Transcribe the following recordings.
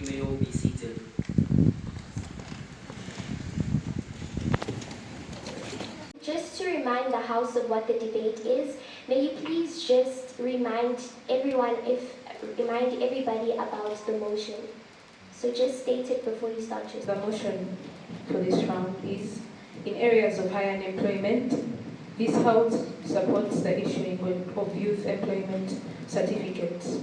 may all be seated. Just to remind the House of what the debate is, may you please just remind everybody about the motion. So just state it before you start your The motion for this round is, in areas of high unemployment, this House supports the issuing of youth employment certificates.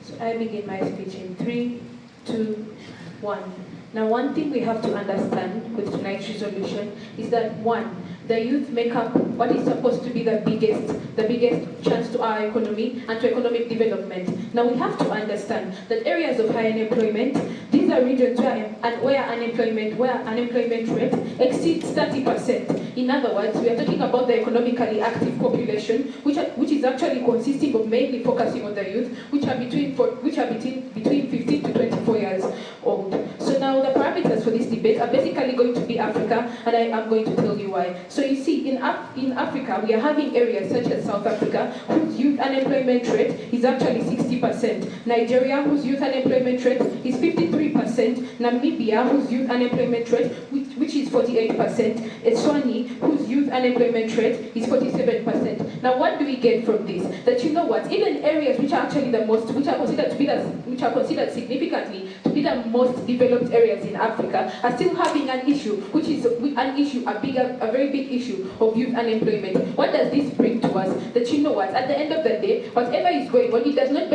So I begin my speech in 3, 2, 1. Now, one thing we have to understand with tonight's resolution is that, one, the youth make up what is supposed to be the biggest chance to our economy and to economic development. Now, we have to understand that areas of high unemployment, these are regions where unemployment rate exceeds 30%. In other words, we are talking about the economically active population, which is actually consisting of mainly focusing on the youth, which are between 15 to 24 years old. So now the parameters for this debate are basically going to be Africa, and I am going to tell you why. So you see, in Africa, we are having areas such as South Africa, whose youth unemployment rate is actually 60%. Nigeria, whose youth unemployment rate is 53%. Namibia, whose youth unemployment rate, which is 48%. Eswatini, whose youth unemployment rate is 47%. Now, what do we get from this? That, you know what, even areas which are actually which are considered significantly to be the most developed areas in Africa are still having an issue, which is a very big issue of youth unemployment. What does this bring to us? That, you know what, at the end of the day, whatever is going on, it does not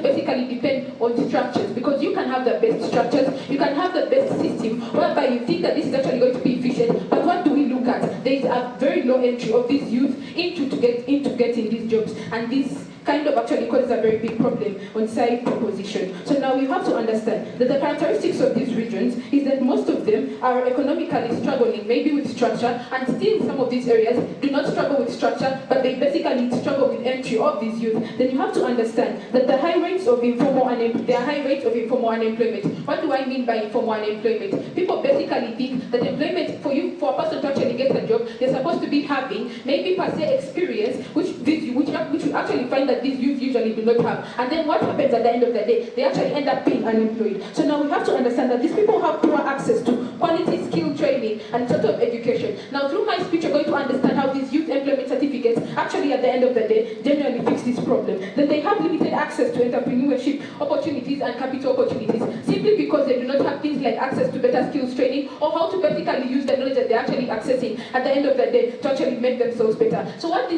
basically depend on structures, because you can have the best structures, you can have the best system, whereby you think that this is actually going to be efficient, but what do we look at? There is a very low entry of these youth into getting these jobs, and this kind of actually causes a very big problem on side proposition. So now we have to understand that the characteristics of these regions is that most of them are economically struggling, maybe with structure, and still some of these areas do not struggle with structure, but they basically struggle with entry of these youth. Then you have to understand that there are high rates of informal unemployment. What do I mean by informal unemployment? People basically think that employment for a person to actually get a job, they're supposed to be having maybe per se experience, which you actually find that these youth usually do not have. And then what happens at the end of the day? They actually end up being unemployed. So now we have to understand that these people have poor access to quality skill training and sort of education. Now, through my speech, you're going to understand how these youth employment certificates actually at the end of the day genuinely fix this problem. That they have limited access to entrepreneurship opportunities and capital opportunities simply because they do not have things like access to better skills training or how to basically use the knowledge that they're actually accessing at the end of the day to actually make themselves better. So what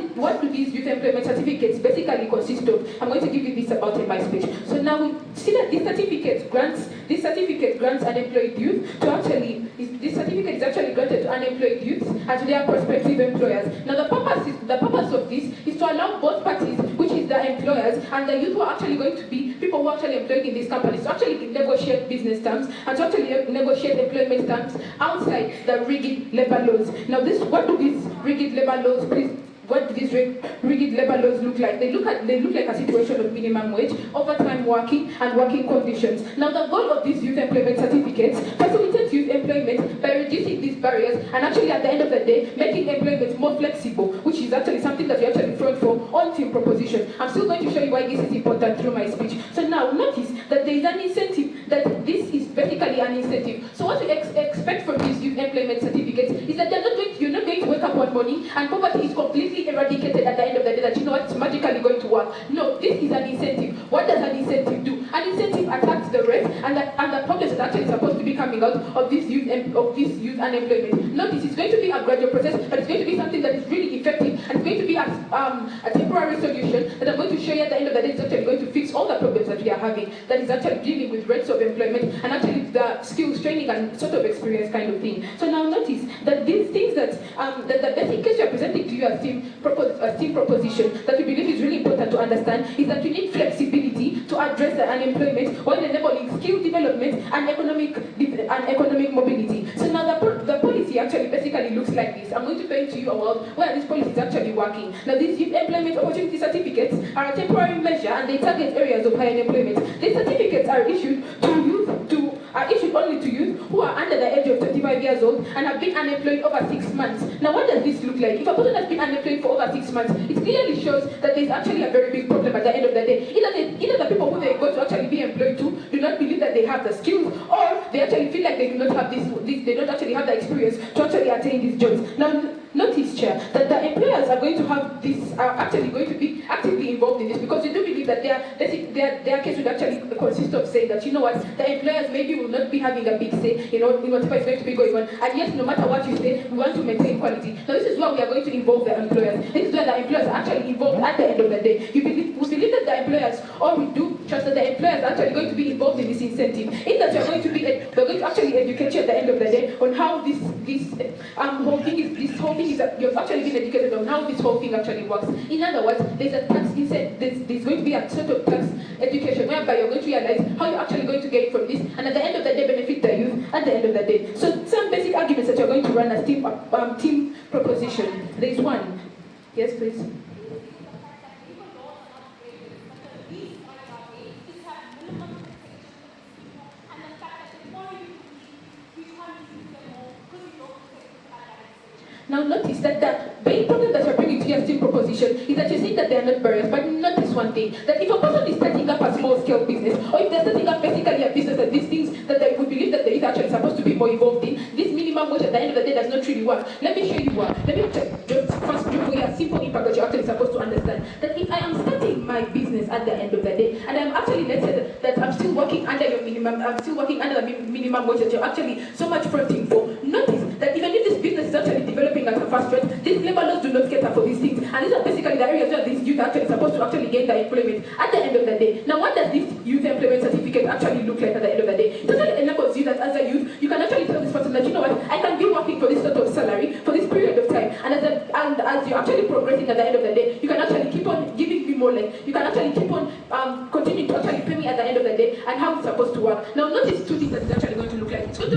do these youth employment certificates basically consist of? I'm going to give you this about in my speech. So now we see that this certificate grants unemployed youth to actually, this certificate is actually granted to unemployed youths and to their prospective employers. Now the purpose of this is to allow both parties, which is the employers and the youth who are actually going to be people who are actually employed in these companies, to actually negotiate business terms and to actually negotiate employment terms outside the rigid labor laws. Now what do these rigid labor laws, what do these rigid labor laws look like? They look like a situation of minimum wage, overtime working, and working conditions. Now, the goal of these youth employment certificates facilitates youth employment by reducing these barriers and actually, at the end of the day, making employment more flexible, which is actually something that we actually front for on team proposition. I'm still going to show you why this is important through my speech. So now, notice that there is an incentive, that this is basically an incentive. So what we expect from these youth employment certificates is that you're not going to wake up one morning and poverty is completely eradicated at the end of the day, that you know it's magically going to work. No, this is an incentive. What does an incentive do? An incentive attacks the rate and the problems that actually supposed to be coming out of this youth unemployment. Notice it's going to be a gradual process, but it's going to be something that is really effective and it's going to be a temporary solution that I'm going to show you at the end of the day. It's actually going to fix all the problems that we are having, that is actually dealing with rates of employment and actually the skills training and sort of experience kind of thing. So now notice that these things that the basic case we are presenting to you as team proposition that we believe is really important to understand is that we need flexibility to address the unemployment while enabling skill development and economic mobility. So now the policy actually basically looks like this. I'm going to paint to you a world where this policy is actually working. Now these youth employment opportunity certificates are a temporary measure and they target areas of high unemployment. These certificates are issued only to youth who who are under the age of 25 years old and have been unemployed over 6 months. Now, what does this look like? If a person has been unemployed for over 6 months, it clearly shows that there's actually a very big problem at the end of the day. Either the people who they go to actually be employed to do not believe that they have the skills, or they actually feel like they do not have they don't actually have the experience to actually attain these jobs. Now, notice, Chair, that the employers are going to have this, are actually going to be actively involved in this, because we do believe that their case would actually consist of saying that, you know what, the employers maybe will not be having a big say, in whatever is going to be going on, and yet no matter what you say, we want to maintain quality. Now, this is where we are going to involve the employers. This is where the employers are actually involved at the end of the day. We believe that the employers, or we do trust that the employers are actually going to be involved in this incentive, in that we're going to actually educate you at the end of the day on how this whole thing is you've actually been educated on how this whole thing actually works. In other words, there's a tax incentive, there's going to be a sort of tax education whereby you're going to realize how you're actually going to gain from this, and at the end of the day benefit the youth at the end of the day. So some basic arguments that you're going to run as team proposition. There's one. Yes, please. Now notice that the main problem that you're bringing to your team proposition is that you're saying that they are not barriers, but notice one thing, that if a person is setting up a small-scale business, or if they're setting up basically a business that these things that they would believe that they is actually supposed to be more involved in, this minimum wage at the end of the day does not really work. Let me show you what. Let me just first do for you a simple impact that you're actually supposed to understand. That if I am starting my business at the end of the day, and I'm actually, let's say that I'm still working under your minimum, I'm still working under the minimum wage that you're actually so much fronting for, notice that even if this business is actually developing at a fast rate, these labor laws do not cater for these things. And these are basically the areas where these youth are actually supposed to actually gain their employment at the end of the day. Now, what does this youth employment certificate actually look like at the end of the day? It actually enables you that as a youth, you can actually tell this person that, you know what, I can be working for this sort of salary for this period of time. And as you're actually progressing at the end of the day, you can actually keep on giving me more, like, you can actually keep on continuing to actually pay me at the end of the day, and how it's supposed to work. Now, notice two things that it's actually going to look like. It's going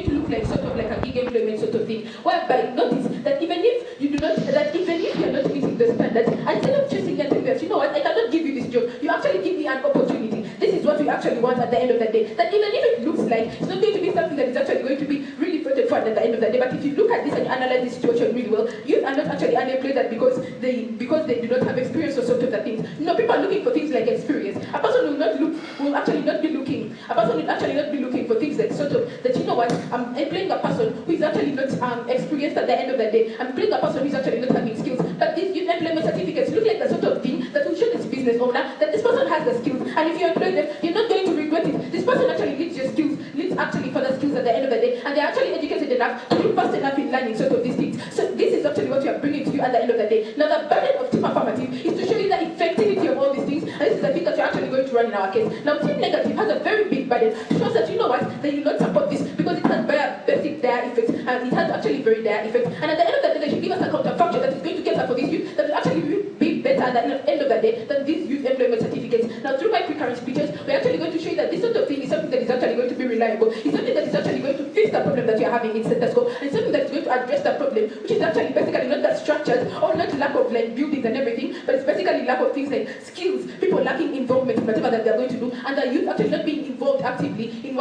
to look like sort of like a gig employment sort of thing, whereby notice that even if you're not meeting the standards, instead of chasing your fingers, you know what, I cannot give you this job, you actually give me an opportunity. This is what we actually want at the end of the day. That even if it looks like it's not going to be something that is actually going to be really voted for at the end of the day, but if you look at this and you analyze this situation really well, youth are not actually unemployed that because they do not have experience or sort of the things. No, people are looking for things like experience. A person will actually not be looking for things like sort of that, you know what, I'm employing a person who is actually not experienced at the end of the day. I'm employing a person who is actually not having skills. But these youth employment certificates look like the sort of thing that will show this business owner that this person has the skills, and if you employ them, you're not going to regret it. This person actually needs your skills, needs actually further skills at the end of the day, and they're actually educated enough to be fast enough in learning sort of these things. So this is actually what we are bringing to you at the end of the day. Now, the burden of team affirmative is to show you the effectivity of all these things, and this is the thing that you're actually going to run in our case. Now, team negative has a very big burden to show us that, you know what, that you not support this because it has very basic dire effects, and it has actually very dire effects. And at the end of the day, they should give us a counterfactual that is going to cater for these youth, that will actually be better at the end of the day than these youth employment certificates. Now, through my pre-current speeches, we're actually going to show you that this sort of thing is something that is actually going to be reliable. It's something that is actually going to fix the problem that you're having in Seeta School, and it's something that is going to address the problem, which is actually basically not that structures or not lack of like buildings and everything, but it's basically lack of things like skills, people lacking involvement in whatever that they're going to do, and the youth actually not being involved actively in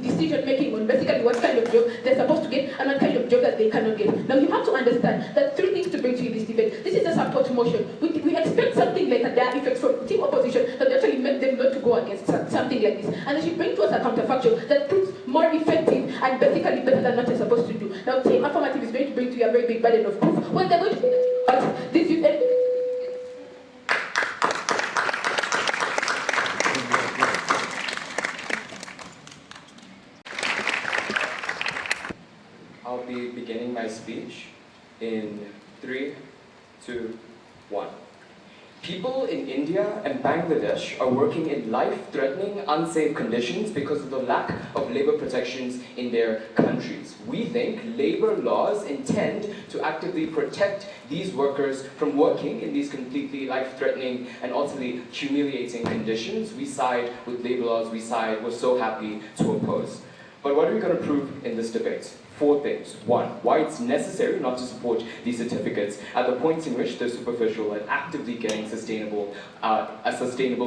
decision making on basically what kind of job they're supposed to get and what kind of job that they cannot get. Now, you have to understand that three things to bring to you this debate. This is a support motion. We expect something like a dire effect from team opposition that actually make them not to go against something like this, and they should bring to us a counterfactual that proves more effective and basically better than what they're supposed to do. Now, team affirmative is going to bring to you a very big burden of proof when they're going to this youth. I'll be beginning my speech in 3, 2, 1. People in India and Bangladesh are working in life-threatening, unsafe conditions because of the lack of labor protections in their countries. We think labor laws intend to actively protect these workers from working in these completely life-threatening and ultimately humiliating conditions. We side with labor laws, we're so happy to oppose. But what are we going to prove in this debate? 4 things. 1, why it's necessary not to support these certificates at the points in which they're superficial and actively getting a sustainable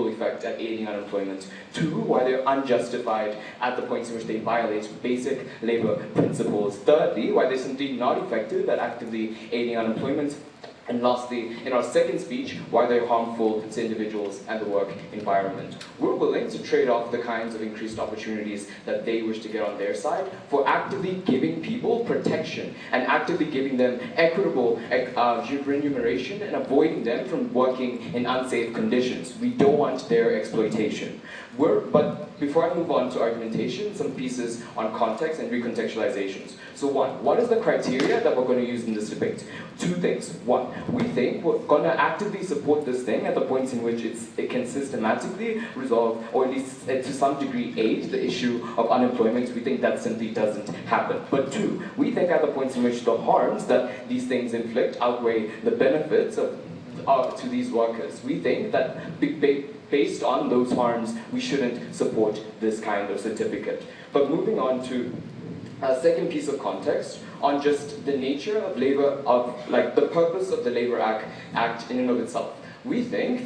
effect at aiding unemployment. 2, why they're unjustified at the points in which they violate basic labor principles. Thirdly, why they're simply not effective at actively aiding unemployment. And lastly, in our second speech, why they're harmful to individuals and the work environment. We're willing to trade off the kinds of increased opportunities that they wish to get on their side for actively giving people protection and actively giving them equitable remuneration and avoiding them from working in unsafe conditions. We don't want their exploitation. But before I move on to argumentation, some pieces on context and recontextualizations. So 1, what is the criteria that we're going to use in this debate? 2 things. 1, we think we're going to actively support this thing at the points in which it can systematically resolve, or at least to some degree aid the issue of unemployment. We think that simply doesn't happen. But 2, we think at the points in which the harms that these things inflict outweigh the benefits to these workers. We think that based on those harms, we shouldn't support this kind of certificate. But moving on to a second piece of context on just the nature of labor, the purpose of the Labor Act in and of itself. We think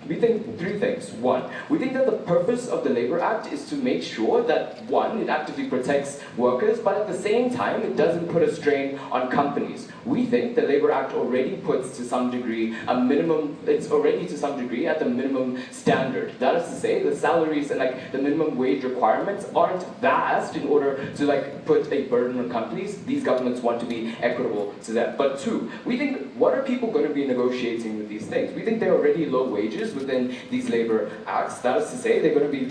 3 things. 1, we think that the purpose of the Labor Act is to make sure that 1, it actively protects workers, but at the same time, it doesn't put a strain on companies. We think the Labor Act already puts to some degree it's already to some degree at the minimum standard. That is to say, the salaries and the minimum wage requirements aren't vast in order to put a burden on companies. These governments want to be equitable to that. But 2, we think, what are people going to be negotiating with these things? We think they're already low wages within these labor acts. That is to say, they're going to be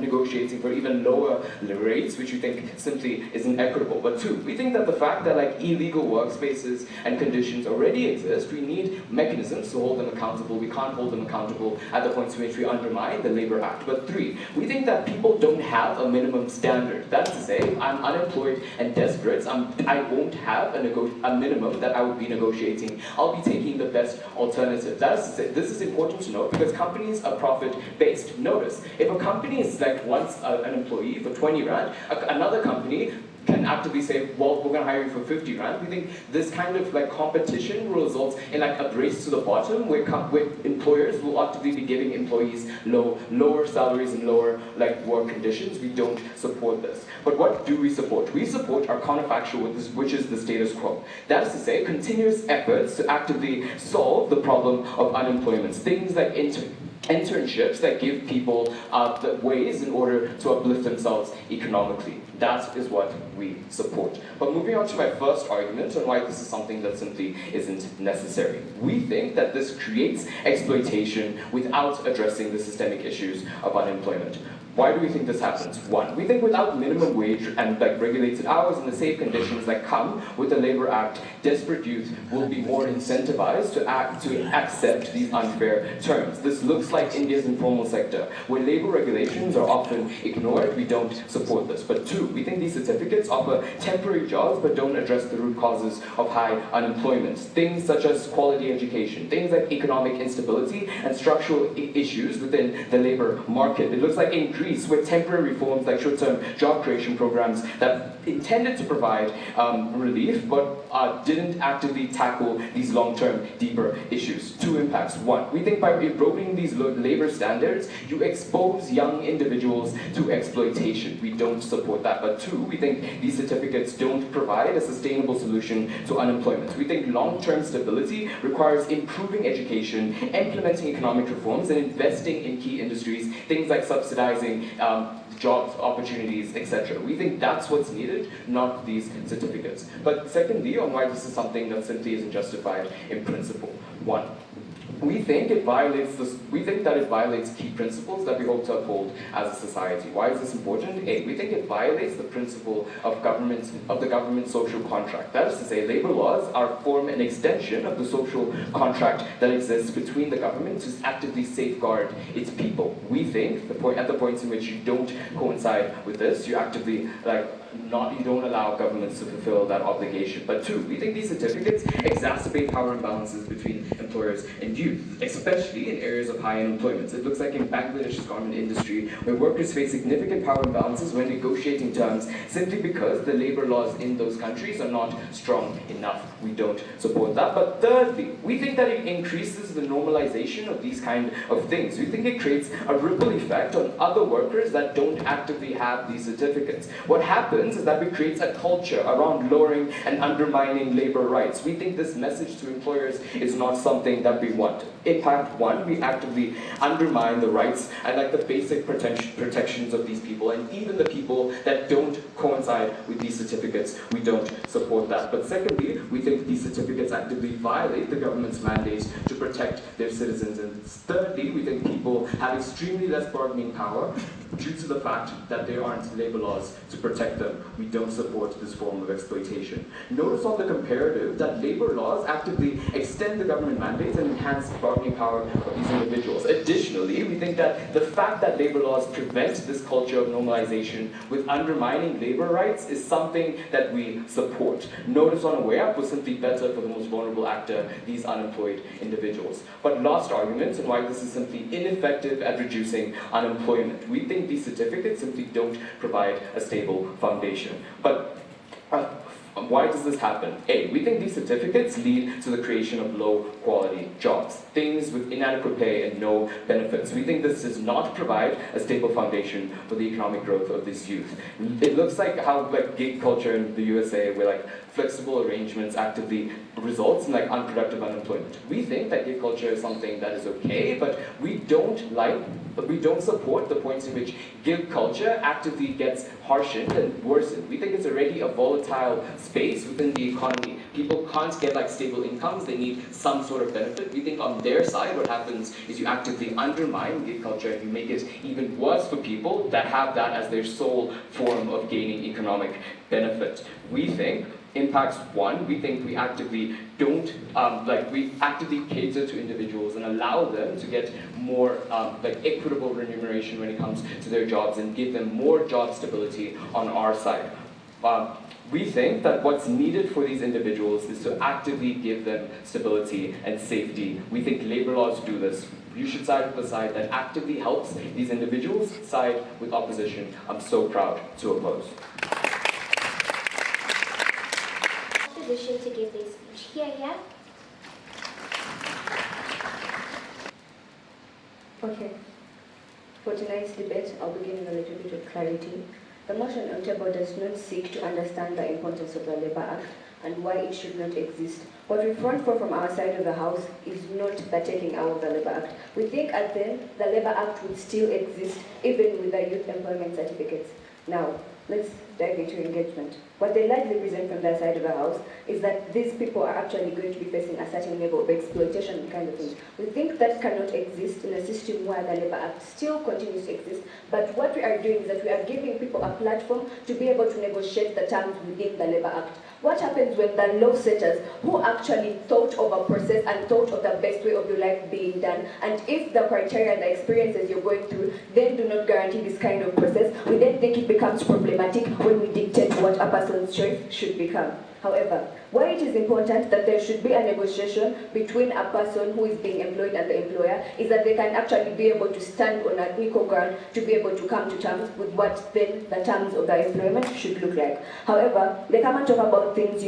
negotiating for even lower rates, which we think simply isn't equitable. But 2, we think that the fact that illegal workspaces and conditions already exist, we need mechanisms to hold them accountable. We can't hold them accountable at the points in which we undermine the Labor Act. But 3, we think that people don't have a minimum standard. That is to say, if I'm unemployed and desperate, I won't have a minimum that I would be negotiating. I'll be taking the best alternative. That is to say, this is important to note because companies are profit-based. Notice, if a company is wants an employee for 20 Rand, another company can actively say, well, we're going to hire you for 50 Rand. We think this kind of competition will result in a race to the bottom where employers will actively be giving employees lower salaries and lower work conditions. We don't support this. But what do we support? We support our counterfactual, which is the status quo. That is to say, continuous efforts to actively solve the problem of unemployment. Things like internships that give people the ways in order to uplift themselves economically. That is what we support. But moving on to my first argument on why this is something that simply isn't necessary. We think that this creates exploitation without addressing the systemic issues of unemployment. Why do we think this happens? 1, we think without minimum wage and regulated hours and the safe conditions that come with the Labor Act, desperate youth will be more incentivized to accept these unfair terms. This looks like India's informal sector, where labor regulations are often ignored. We don't support this. But 2, we think these certificates offer temporary jobs but don't address the root causes of high unemployment. Things such as quality education, things like economic instability and structural issues within the labor market. It looks like in Greece, where temporary reforms like short-term job creation programs that intended to provide relief but didn't actively tackle these long-term, deeper issues. 2 impacts. 1, we think by eroding these labor standards, you expose young individuals to exploitation. We don't support that. But 2, we think these certificates don't provide a sustainable solution to unemployment. We think long-term stability requires improving education, implementing economic reforms, and investing in key industries, things like subsidizing jobs, opportunities, etc. We think that's what's needed, not these certificates. But secondly, on why this is something that simply isn't justified in principle. 1, we think that it violates key principles that we hope to uphold as a society. Why is this important? A, we think it violates the principle of the government social contract. That is to say, labor laws form an extension of the social contract that exists between the government to actively safeguard its people. We think at the points in which you don't coincide with this, you actively you don't allow governments to fulfill that obligation. But 2, we think these certificates exacerbate power imbalances between employers and youth, especially in areas of high unemployment. It looks like in Bangladesh's garment industry, where workers face significant power imbalances when negotiating terms simply because the labor laws in those countries are not strong enough. We don't support that. But thirdly, we think that it increases the normalization of these kind of things. We think it creates a ripple effect on other workers that don't actively have these certificates. What happens is that it creates a culture around lowering and undermining labor rights. We think this message to employers is not something that we want. Impact one, we actively undermine the rights and like the basic protections of these people, and even the people that don't coincide with these certificates, we don't support that. But secondly, we think these certificates actively violate the government's mandate to protect their citizens. And thirdly, we think people have extremely less bargaining power due to the fact that there aren't labor laws to protect them. We don't support this form of exploitation. Notice on the comparative that labor laws actively extend the government mandates and enhance bargaining power of these individuals. Additionally, we think that the fact that labor laws prevent this culture of normalization with undermining labor rights is something that we support. Notice on a way up was simply better for the most vulnerable actor, these unemployed individuals. But last argument, and why this is simply ineffective at reducing unemployment. We think these certificates simply don't provide a stable foundation. But why does this happen? A, we think these certificates lead to the creation of low-quality jobs, things with inadequate pay and no benefits. We think this does not provide a stable foundation for the economic growth of this youth. It looks like how gig culture in the USA, where flexible arrangements actively results in unproductive unemployment. We think that gig culture is something that is okay, but we don't support the points in which gig culture actively gets harshened and worsened. We think it's already a volatile space within the economy. People can't get stable incomes, they need some sort of benefit. We think on their side what happens is you actively undermine gig culture and you make it even worse for people that have that as their sole form of gaining economic benefit. We think impacts one, we think we actively don't, we actively cater to individuals and allow them to get more equitable remuneration when it comes to their jobs and give them more job stability on our side. We think that what's needed for these individuals is to actively give them stability and safety. We think labor laws do this. You should side with the side that actively helps these individuals, side with opposition. I'm so proud to oppose. Opposition to give their speech. Here. Okay. For tonight's debate, I'll begin with a little bit of clarity. The motion on table does not seek to understand the importance of the Labour Act and why it should not exist. What we front for from our side of the House is not the taking out of the Labour Act. We think at the end, the Labour Act would still exist even with the youth employment certificates. Now, let's dive into engagement. What they largely present from their side of the House is that these people are actually going to be facing a certain level of exploitation kind of thing. We think that cannot exist in a system where the Labour Act still continues to exist, but what we are doing is that we are giving people a platform to be able to negotiate the terms within the Labour Act. What happens when the law setters who actually thought of a process and thought of the best way of your life being done, and if the criteria and the experiences you're going through then do not guarantee this kind of process, we then think it becomes problematic when we dictate what a person's choice should become. However, why it is important that there should be a negotiation between a person who is being employed and the employer is that they can actually be able to stand on an equal ground to be able to come to terms with what then the terms of the employment should look like. However, they come and talk about things,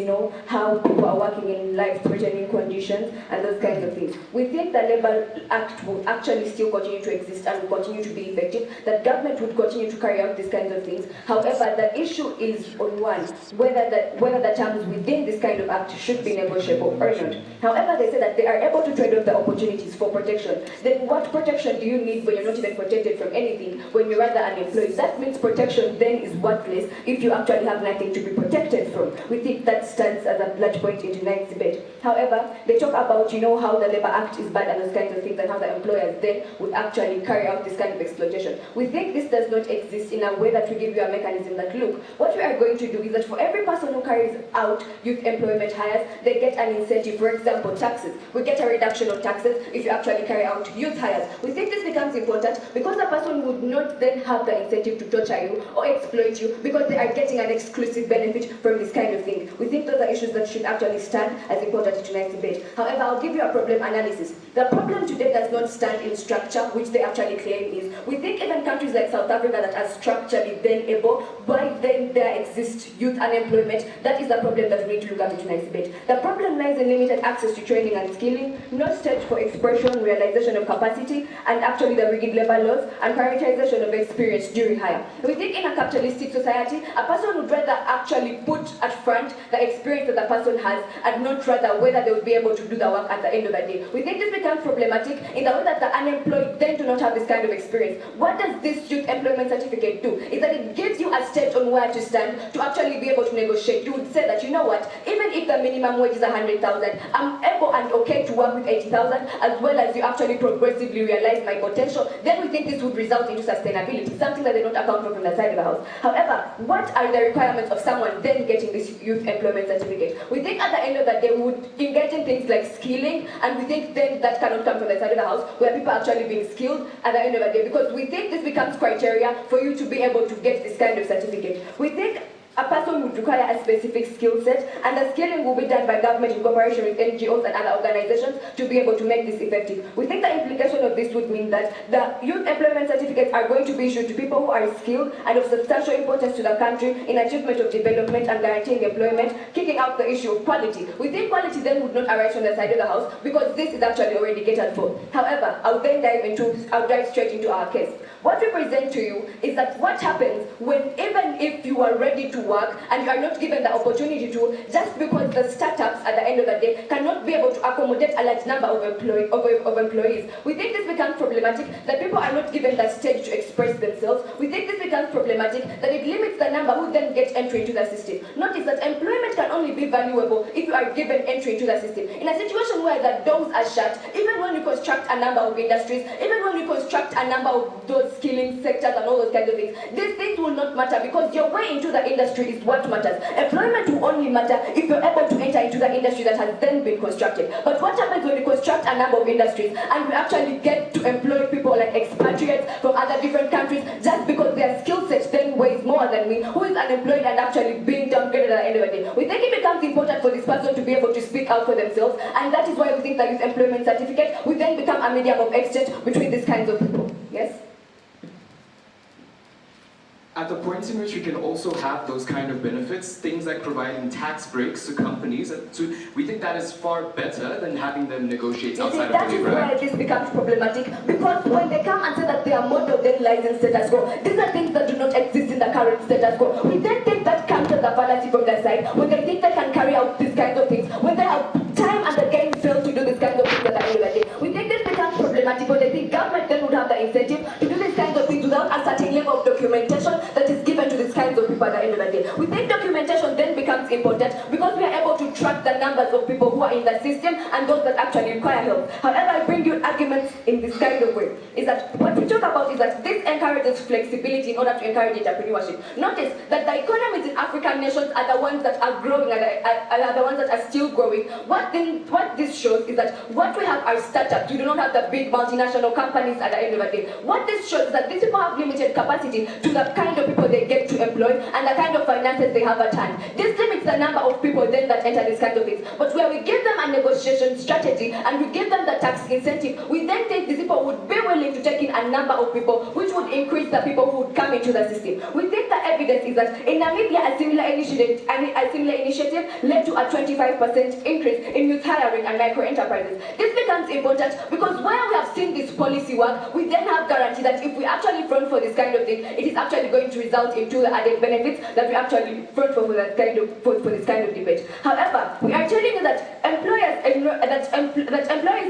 how people are working in life-threatening conditions and those kinds of things. We think the Labour Act will actually still continue to exist and will continue to be effective, that government would continue to carry out these kinds of things. However, the issue is on one, whether the terms within this kind of act should be negotiable or not. However, they say that they are able to trade off the opportunities for protection. Then what protection do you need when you're not even protected from anything, when you're rather unemployed? That means protection then is worthless if you actually have nothing to be protected from. We think that stands as a blood point in tonight's debate. However, they talk about, how the Labour Act is bad and those kinds of things and how the employers then would actually carry out this kind of exploitation. We think this does not exist in a way that we give you a mechanism that, look, what we are going to do is that for every person who carries out youth employment employment hires, they get an incentive. For example, taxes. We get a reduction of taxes if you actually carry out youth hires. We think this becomes important because the person would not then have the incentive to torture you or exploit you because they are getting an exclusive benefit from this kind of thing. We think those are issues that should actually stand as important in tonight's debate. However, I'll give you a problem analysis. The problem today does not stand in structure, which they actually claim is. We think even countries like South Africa that are structurally then able, why then there exists youth unemployment. That is the problem that we need to look at in tonight's debate. The problem lies in limited access to training and skilling, no stage for expression, realization of capacity, and actually the rigid labor laws, and prioritization of experience during hire. We think in a capitalistic society, a person would rather actually put at front the experience that the person has and not rather whether they would be able to do the work at the end of the day. We think this becomes problematic in the way that the unemployed then do not have this kind of experience. What does this youth employment certificate do? Is that it gives you a stage on where to stand to actually be able to negotiate. You would say that, you know what, even if the minimum wage is 100,000, I'm able and okay to work with 80,000 as well as you actually progressively realize my potential. Then we think this would result into sustainability, something that they don't account for from the side of the house. However, what are the requirements of someone then getting this youth employment certificate? We think at the end of the day we would engage in things like skilling, and we think then that cannot come from the side of the house where people are actually being skilled at the end of the day, because we think this becomes criteria for you to be able to get this kind of certificate. We think a person would require a specific skill set, and the skilling will be done by government in cooperation with NGOs and other organizations to be able to make this effective. We think the implication of this would mean that the youth employment certificates are going to be issued to people who are skilled and of substantial importance to the country in achievement of development and guaranteeing employment, kicking out the issue of quality. We think quality then would not arise from the side of the house because this is actually already catered for. However, I'll dive straight into our case. What we present to you is that what happens when, even if you are ready to work and you are not given the opportunity to, just because the startups at the end of the day cannot be able to accommodate a large number of employees. We think this becomes problematic, that people are not given the stage to express themselves. We think this becomes problematic, that it limits the number who then get entry into the system. Notice that employment can only be valuable if you are given entry into the system. In a situation where the doors are shut, even when you construct a number of industries, even when you construct a number of those skilling sectors and all those kinds of things, these things will not matter because your way into the industry is what matters. Employment will only matter if you're able to enter into the industry that has then been constructed. But what happens when you construct a number of industries and we actually get to employ people like expatriates from other different countries just because their skill set then weighs more than me, who is unemployed and actually being downgraded at the end of the day? We think it becomes important for this person to be able to speak out for themselves, and that is why we think that youth employment certificate will then become a medium of exchange between these kinds of people. Yes? At the point in which we can also have those kind of benefits, things like providing tax breaks to companies, we think that is far better than having them negotiate outside of the That is Labor Act. where this becomes problematic, because when they come and say that they are model then license status quo, these are things that do not exist in the current status quo. We then think that counters the fallacy from their side when they think they can carry out these kinds of things, when they have time and again failed to do these kinds of things at the end of the day. We think this becomes problematic when they think government then would have the incentive to do these kinds of things without a certain level of documentation that is given to these kinds of people at the end of the day. We think documentation then becomes important because we are able to track the numbers of people who are in the system and those that actually require help. However, I bring you arguments in this kind of way, is that what we talk about is that this encourages flexibility in order to encourage entrepreneurship. Notice that the economies in African nations are the ones that are growing and are the ones that are still growing. What this shows is that what we have are startups. We do not have the big multinational companies at the end of the day. What this shows is that these people have limited capacity to the kind of people they get to employ and the kind of finances they have at hand. This limits the number of people then that enter these kinds of things. But where we give them a negotiation strategy and we give them the tax incentive, we then think these people would be willing to take in a number of people, which would increase the people who would come into the system. We think the evidence is that in Namibia, a similar initiative led to a 25% increase in youth hiring and micro enterprises. This becomes important because where we have seen this policy work, we then have guarantee that if we actually front for this kind of thing, it is actually going to result into the added benefits that we actually front for this kind of debate. However, we are telling you that employers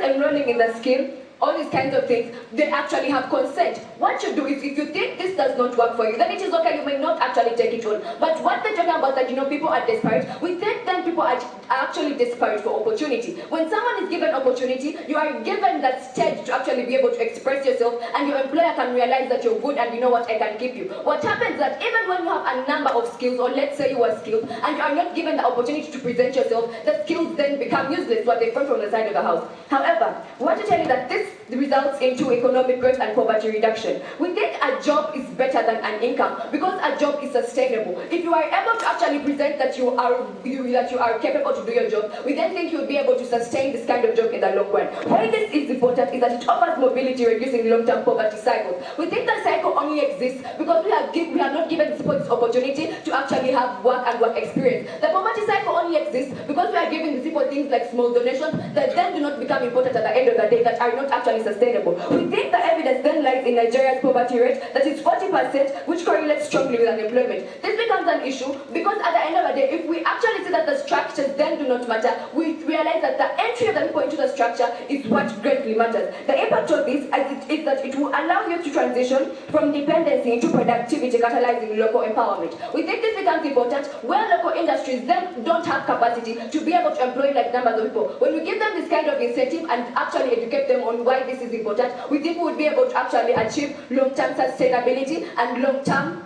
enrolling in the scheme all these kinds of things, they actually have consent. What you do is, if you think this does not work for you, then it is okay, you may not actually take it on. But what they're talking about that, people are desperate, we think then people are actually desperate for opportunity. When someone is given opportunity, you are given that stage to actually be able to express yourself, and your employer can realize that you're good and you know what, I can keep you. What happens is that even when you have a number of skills, or let's say you are skilled, and you are not given the opportunity to present yourself, the skills then become useless, what they come from the side of the house. However, I want to tell you that this results into economic growth and poverty reduction. We think a job is better than an income because a job is sustainable. If you are able to actually present that you are capable to do your job, we then think you'll be able to sustain this kind of job in the long run. Why this is important is that it offers mobility, reducing long-term poverty cycles. We think that cycle only exists because we have not given people this opportunity to actually have work and work experience. The poverty cycle only exists because we are giving these people things like small donations that then do not become important at the end of the day, that are not actually sustainable. We think the evidence then lies in Nigeria's poverty rate, that is 40%, which correlates strongly with unemployment. This becomes an issue because at the end of the day, if we actually see that the structures then do not matter, we realize that the entry of the people into the structure is what greatly matters. The impact of this is that it will allow you to transition from dependency into productivity, catalyzing local empowerment. We think this becomes important where local industries then don't have capacity to be able to employ like numbers of people. When we give them this kind of incentive and actually educate them on why this is important, we think we would be able to actually achieve long-term sustainability and long-term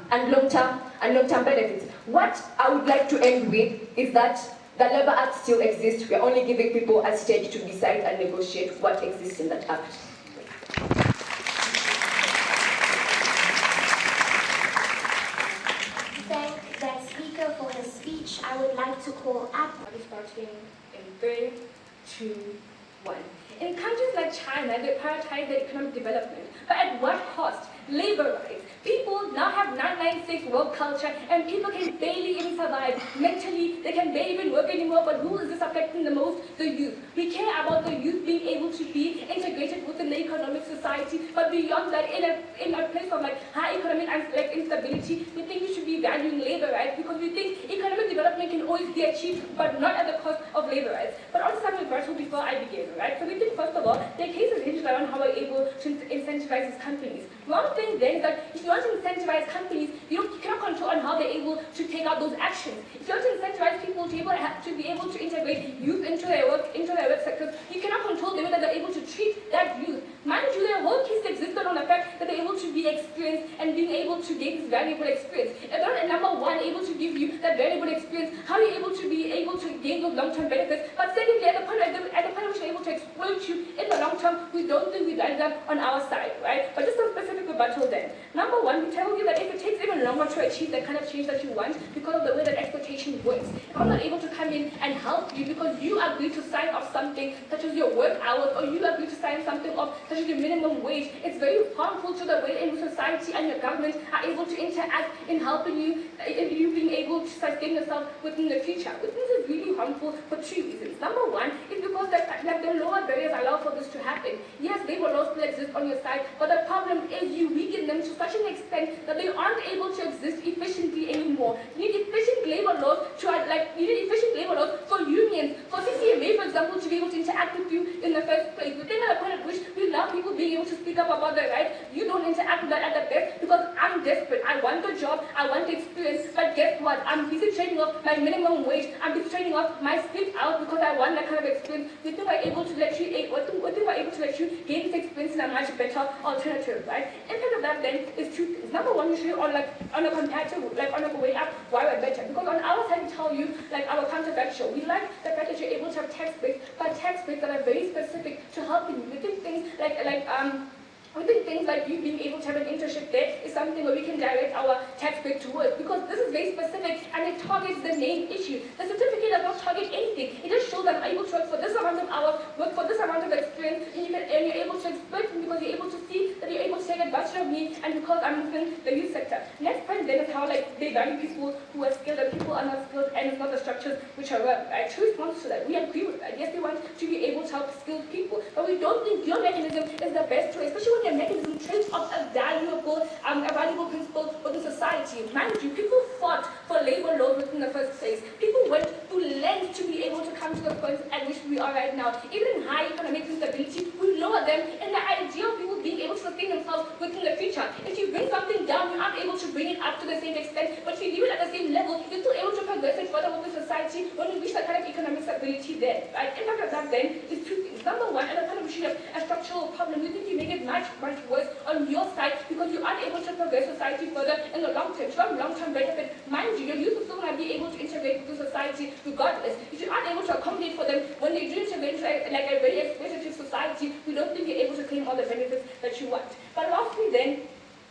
benefits. What I would like to end with is that the Labour Act still exists. We are only giving people a stage to decide and negotiate what exists in that act. Thank that speaker for the speech. I would like to call up. Starting in 3, 2, 1. In countries like China, they prioritize their economic development, but at what cost? Labor rights. People now have 996 work culture, and people can barely even survive. Mentally, they can barely even work anymore, but who is this affecting the most? The youth. We care about the youth being able to be integrated within the economic society, but beyond that, in a place of high economic instability, we think we should be valuing labor rights, because we think economic development can always be achieved, but not at the cost of labor rights. But on some reversal before I begin, right? So we think, first of all, the case is hinged around how we're able to incentivize these companies. One thing then is that if you want to incentivize companies, you cannot control on how they're able to take out those actions. If you want to incentivize people to be able to integrate youth into their work sectors, you cannot control the way that they're able to treat that youth. Mind you, their whole case existed on the fact that they're able to be experienced and being able to gain this valuable experience. If they're not, number one, able to give you that valuable experience, how are you able to gain those long-term benefits? But secondly, at the point at which they're able to exploit you in the long term, we don't think we value them on our side, right? But just some specific rebuttal then. Number one, we tell you that if it takes even longer to achieve the kind of change that you want because of the way that exploitation works, if I'm not able to come in and help you because you agree to sign off something such as your work hours, or you agree to sign something off such as your minimum wage, it's very harmful to the way in which society and your government are able to interact in helping you, in you being able to sustain yourself within the future. This is really harmful for 2 reasons. Number one is because the lower barriers allow for this to happen. Yes, labor laws still exist on your side, but the problem is you weaken them to such an extent that they aren't able to exist efficiently anymore. You need efficient labor laws for unions, for CCMA, for example, to be able to interact with you in the first place. We think at a point at which we love people being able to speak up about their rights. You don't interact with that at the best because I'm desperate. I want the job, I want the experience, but guess what? I'm busy trading off my minimum wage, I'm busy trading off my sleep out because I want that kind of experience. We think we're able to let you gain this experience in a much better alternative, right? Impact of that then is 2 things. Number one, usually on a comparative, on a way up, why we're better. Because on our side, we tell you, our counterfactual. We like the fact that you're able to have tax breaks, but tax breaks that are very specific to helping you. We think things like you being able to have an internship there is something where we can direct our tax break towards, because this is very specific and it targets the main issue. The certificate does not target anything. It just shows that I'm able to work for this amount of hours, work for this amount of experience, and you're able to exploit me because you're able to see that you're able to take advantage of me, and because I'm within the youth sector. Next point then is how they value people who are skilled and people are not skilled, and it's not the structures which are well. Right? Two responses to that. We agree with that. Yes, we want to be able to help skilled people, but we don't think your mechanism is the best way, especially when your mechanism traits of a valuable principle within society. Mind you, people fought for labor laws within the first place. People went to lengths to be able to come to the point at which we are right now. Even in high economic instability, we lower them in the you aren't able to bring it up to the same extent, but if you leave it at the same level, you're still able to progress it further with the society when you reach that kind of economic stability there, right? Impact of that then is two things. Number one, and the kind of issue of a structural problem, we think you make it much, much worse on your side because you aren't able to progress society further in the long term. So long-term benefit, mind you, your youth are still going to be able to integrate into society regardless. If you aren't able to accommodate for them when they do integrate into like a very exploitative society, we don't think you're able to claim all the benefits that you want. But lastly then,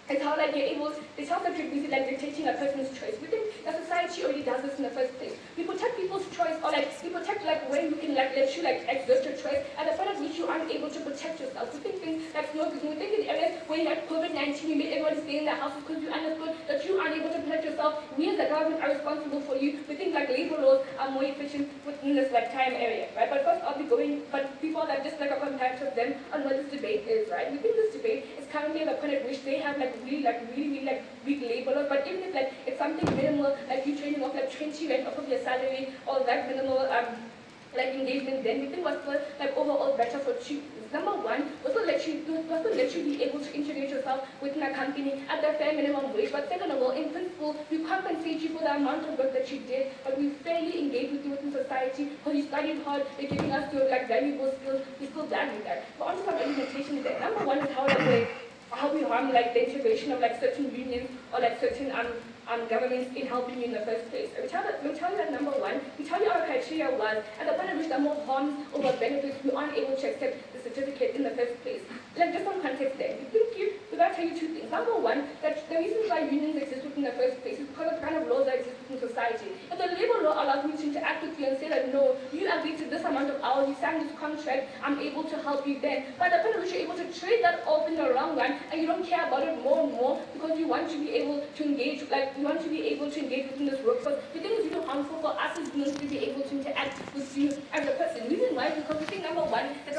it's how like you're able, it's how that you're busy like dictating a person's choice. We think that society already does this in the first place. We protect people's choice, or like we protect like when you can like let you like exert your choice at the point at which you aren't able to protect yourself. We think things like smoking. We think in areas where you had COVID-19, you made everybody stay in their houses because you understood that you aren't able to protect yourself. We as the government are responsible for you. We think like labor laws are more efficient within this like time area, right? But first I'll be going, but before that, just like a contact of them on what this debate is, right? We think this debate is currently at the point at which they have like really big labor laws, but even if like it's something minimal, like you trading off like 20 rand off of your salary or that minimal like engagement, then we think what's still like overall better for you. Number one, also let you be able to integrate yourself within a company at the fair minimum wage. But second of all, in principle, we compensate you for the amount of work that you did, but we fairly engage with you within society because you studied hard, you're giving us your like valuable skills, we still value that. But on to some implementation there. Number one is how we harm like the integration of like certain unions or like certain governments in helping you in the first place. We tell you that number one, we tell you our criteria was, at the point at which there are more harms over benefits, we aren't able to accept the certificate in the first place. Like just some context there. We gotta tell you two things. Number one, that the reason why unions exist in the first place is because of the kind of laws that exist in society. If the labor law allows me to interact with you and say that no, you agree to this amount of hours, you signed this contract, I'm able to help you then. But at the point at which you're able to trade that off in the long run and you don't care about it more and more because you want to be able to engage, like you want to be able to engage within this workforce, we think it's really harmful for us as unions to be able to interact with you as a person. The reason why is because we think number one, the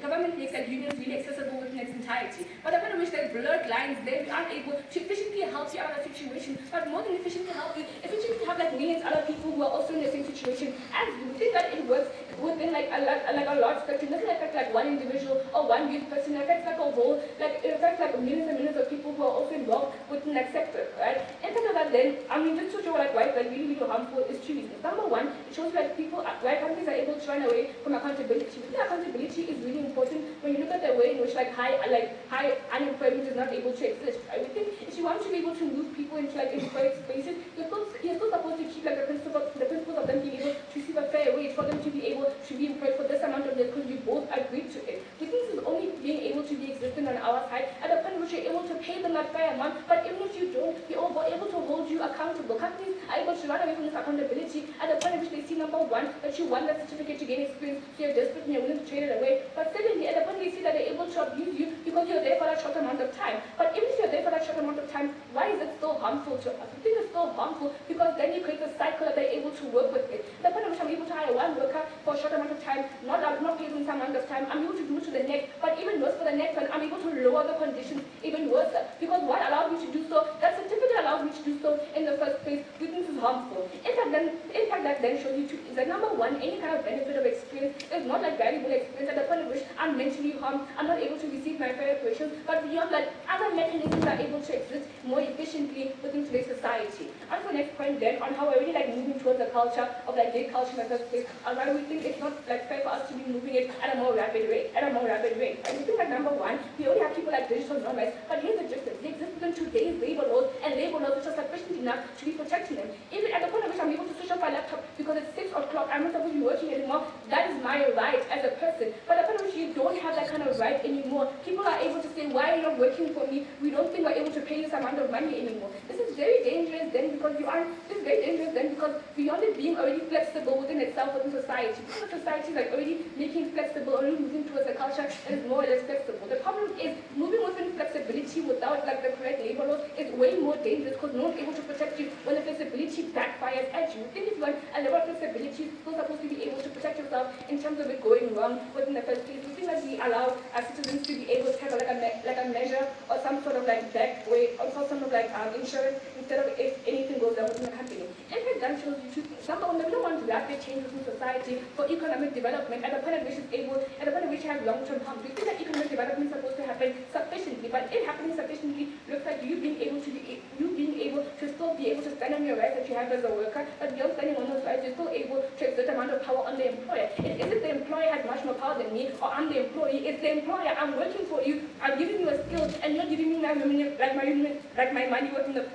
government makes like unions really accessible within its entirety. But at the point at which there's blurred lines there, we aren't able to efficiently help you out of a situation, but more than efficiently help you, efficiently have like millions of other people who are also in the same situation as you. We think that it works within like a large spectrum. It doesn't affect like one individual or one youth person. It affects like a whole, like it affects like millions and millions of people who are also involved within that sector, right? And think of that then, I mean, just to show like why it's like really, really harmful is two reasons. Number one, it shows like why companies are able to run away from accountability. We think accountability is really important when you look at the way in which like high unemployment is not able to exist, right? We think if you want to be able to move people into like employed spaces, you're still supposed to keep like the principles of them being able to receive a fair wage for them to be able to be employed for this amount of years because you both agreed to it. We think this is only being able to be existing on our side at the point in which you're able to pay them that fair amount, but even if you don't, we're able to hold you accountable. Companies are able to run away from this accountability at the point in which they see number one, that you want that certificate to gain experience, so you're desperate and you're willing to trade it away. But secondly, at the point they see that they're able to abuse you because you're there for that short amount of time. But even if you're there for that short amount of time, why is it still harmful to us? I think it's still harmful because then you create a cycle that they're able to work with it. At the point in which I'm able to hire one worker for a short amount of time, not pay them some amount of time, I'm able to do it to the next, but even worse for the next one, I'm able to lower the conditions even worse. Because what allowed me to do so, that certificate allowed me to do so in the first place, we think this is harmful. In fact, that then shows you two things. That number one, any kind of benefit of experience is not like valuable experience at the point at which I'm mentally harmed, I'm not able to receive my fair reparations, but beyond that, other mechanisms are able to exist more efficiently within today's society. And for the next point then, on how we're really like moving towards a culture of like gay culture in the first place, and why we think it's not like fair for us to be moving it at a more rapid rate. And we think that number one, we already have people like digital nomads, but here's the difference. They exist within today's labor laws and labor laws which are sufficient enough to be protecting them. Even at the point at which I'm able to switch off my laptop because it's 6 o'clock, I'm not supposed to be working anymore, that is my right as a person. But at the point at which you don't have that kind of right anymore, people are able to say, why are you not working for me? We don't think we're able to pay you this amount of money anymore. This is very dangerous then because beyond it being already flexible within itself, within society, because society is like already making flexible, already moving towards a culture that is more or less flexible. The problem is moving within flexibility without like the correct labor laws is way more dangerous because no one's able to protect you when the flexibility backfires at you. I think if you want a level of flexibility, you're still supposed to be able to protect yourself in terms of it going wrong within the first place. We think that we allow our citizens to be able to have like a measure or some sort of like back way or some sort of like insurance instead of if anything goes wrong within the company. In fact, that shows you two things. Number one, we don't want rapid changes in society for economic development at the point at which you have long-term harm. We think that economic development is supposed to happen sufficiently, but it happening sufficiently looks like you being able to be stand on your rights that you have as a worker, but beyond standing on those rights, you're still able to exert amount of power on the employer. It isn't the employer has much more power than me, or I'm the employee. It's the employer. I'm working for you. I'm giving you a skill, and you're giving me my money worth in the